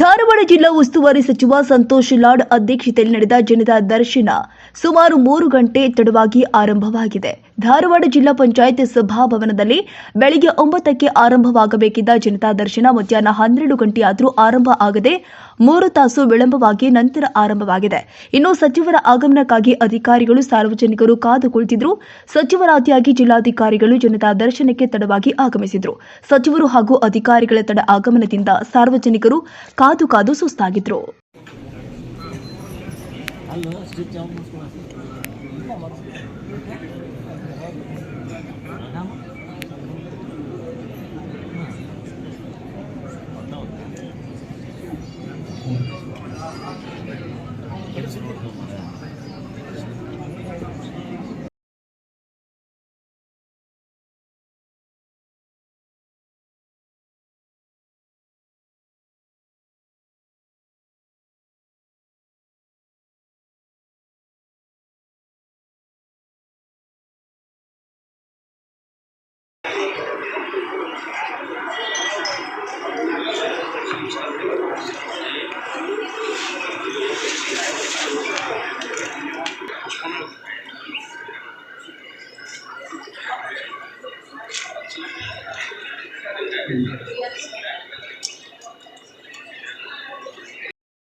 ಧಾರವಾಡ ಜಿಲ್ಲಾ ಉಸ್ತುವಾರಿ ಸಚಿವ ಸಂತೋಷ್ ಲಾಡ್ ಅಧ್ಯಕ್ಷತೆಯಲ್ಲಿ ನಡೆದ ಜನತಾ ದರ್ಶನ ಸುಮಾರು 3 ಗಂಟೆ ತಡವಾಗಿ ಆರಂಭವಾಗಿದೆ. ಧಾರವಾಡ ಜಿಲ್ಲಾ ಪಂಚಾಯತ್ ಸಭಾಭವನದಲ್ಲಿ ಬೆಳಗ್ಗೆ 9ಕ್ಕೆ ಆರಂಭವಾಗಬೇಕಿದ್ದ ಜನತಾ ದರ್ಶನ ಮಧ್ಯಾಹ್ನ 12 ಗಂಟೆಯಾದರೂ ಆರಂಭ ಆಗದೆ 3 ತಾಸು ವಿಳಂಬವಾಗಿ ನಂತರ ಆರಂಭವಾಗಿದೆ. ಇನ್ನು ಸಚಿವರ ಆಗಮನಕ್ಕಾಗಿ ಅಧಿಕಾರಿಗಳು ಸಾರ್ವಜನಿಕರು ಕಾದು ಕುಳಿತಿದ್ರು. ಸಚಿವರಾದಿಯಾಗಿ ಜಿಲ್ಲಾಧಿಕಾರಿಗಳು ಜನತಾ ದರ್ಶನಕ್ಕೆ ತಡವಾಗಿ ಆಗಮಿಸಿದ್ರು. ಸಚಿವರು ಹಾಗೂ ಅಧಿಕಾರಿಗಳ ತಡ ಆಗಮನದಿಂದ ಸಾರ್ವಜನಿಕರು ಕಾದು ಸುಸ್ತಾಗಿದ್ರು.